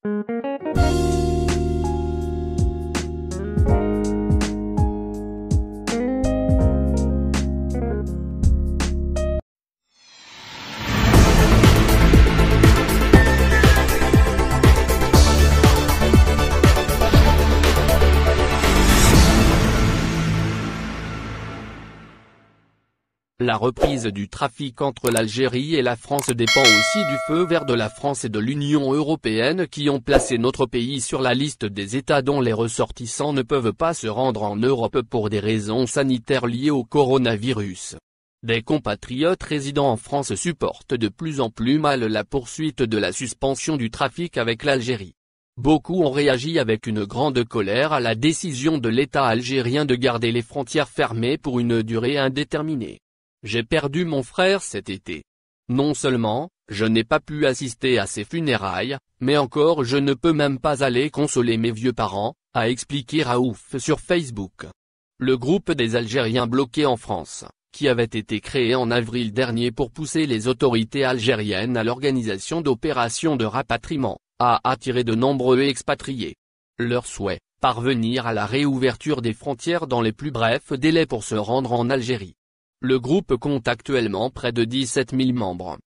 La reprise du trafic entre l'Algérie et la France dépend aussi du feu vert de la France et de l'Union européenne qui ont placé notre pays sur la liste des États dont les ressortissants ne peuvent pas se rendre en Europe pour des raisons sanitaires liées au coronavirus. Des compatriotes résidant en France supportent de plus en plus mal la poursuite de la suspension du trafic avec l'Algérie. Beaucoup ont réagi avec une grande colère à la décision de l'État algérien de garder les frontières fermées pour une durée indéterminée. J'ai perdu mon frère cet été. Non seulement, je n'ai pas pu assister à ses funérailles, mais encore je ne peux même pas aller consoler mes vieux parents, a expliqué Raouf sur Facebook. Le groupe des Algériens bloqués en France, qui avait été créé en avril dernier pour pousser les autorités algériennes à l'organisation d'opérations de rapatriement, a attiré de nombreux expatriés. Leur souhait, parvenir à la réouverture des frontières dans les plus brefs délais pour se rendre en Algérie. Le groupe compte actuellement près de 17 000 membres.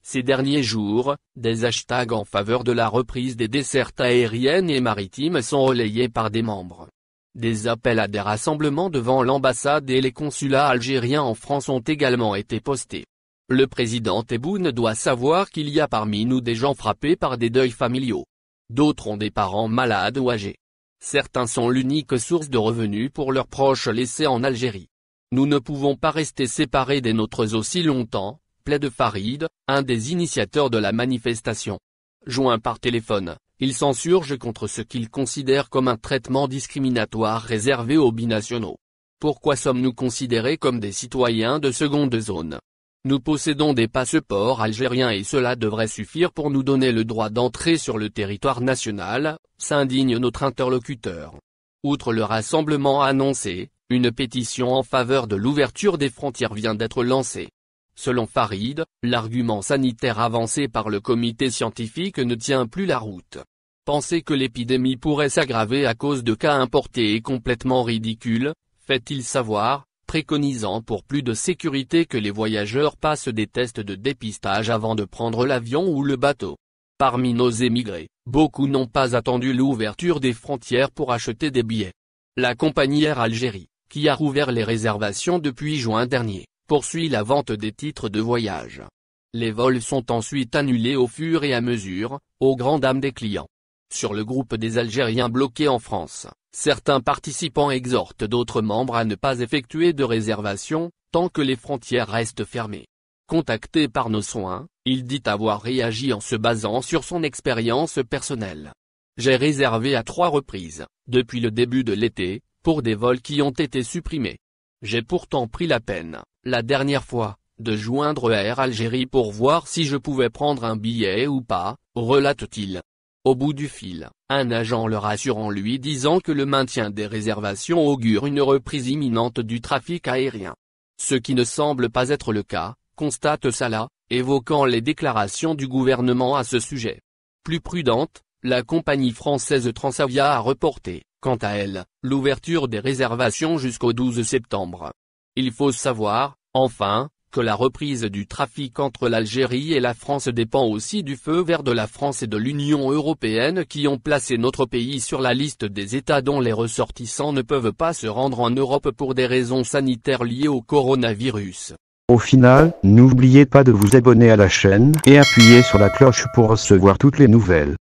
Ces derniers jours, des hashtags en faveur de la reprise des dessertes aériennes et maritimes sont relayés par des membres. Des appels à des rassemblements devant l'ambassade et les consulats algériens en France ont également été postés. Le président Tebboune doit savoir qu'il y a parmi nous des gens frappés par des deuils familiaux. D'autres ont des parents malades ou âgés. Certains sont l'unique source de revenus pour leurs proches laissés en Algérie. Nous ne pouvons pas rester séparés des nôtres aussi longtemps, plaide Farid, un des initiateurs de la manifestation. Joint par téléphone, il s'insurge contre ce qu'il considère comme un traitement discriminatoire réservé aux binationaux. Pourquoi sommes-nous considérés comme des citoyens de seconde zone? Nous possédons des passeports algériens et cela devrait suffire pour nous donner le droit d'entrer sur le territoire national, s'indigne notre interlocuteur. Outre le rassemblement annoncé, une pétition en faveur de l'ouverture des frontières vient d'être lancée. Selon Farid, l'argument sanitaire avancé par le comité scientifique ne tient plus la route. Penser que l'épidémie pourrait s'aggraver à cause de cas importés est complètement ridicule, fait-il savoir, préconisant pour plus de sécurité que les voyageurs passent des tests de dépistage avant de prendre l'avion ou le bateau. Parmi nos émigrés, beaucoup n'ont pas attendu l'ouverture des frontières pour acheter des billets. La compagnie Air Algérie, qui a rouvert les réservations depuis juin dernier, poursuit la vente des titres de voyage. Les vols sont ensuite annulés au fur et à mesure, aux grandes dames des clients. Sur le groupe des Algériens bloqués en France, certains participants exhortent d'autres membres à ne pas effectuer de réservation, tant que les frontières restent fermées. Contacté par Nos Soins, il dit avoir réagi en se basant sur son expérience personnelle. J'ai réservé à 3 reprises, depuis le début de l'été, pour des vols qui ont été supprimés. J'ai pourtant pris la peine, la dernière fois, de joindre Air Algérie pour voir si je pouvais prendre un billet ou pas, relate-t-il. Au bout du fil, un agent le rassure en lui disant que le maintien des réservations augure une reprise imminente du trafic aérien. Ce qui ne semble pas être le cas, constate Salah, évoquant les déclarations du gouvernement à ce sujet. Plus prudente, la compagnie française Transavia a reporté, quant à elle, l'ouverture des réservations jusqu'au 12 septembre. Il faut savoir, enfin, que la reprise du trafic entre l'Algérie et la France dépend aussi du feu vert de la France et de l'Union européenne qui ont placé notre pays sur la liste des États dont les ressortissants ne peuvent pas se rendre en Europe pour des raisons sanitaires liées au coronavirus. Au final, n'oubliez pas de vous abonner à la chaîne et appuyer sur la cloche pour recevoir toutes les nouvelles.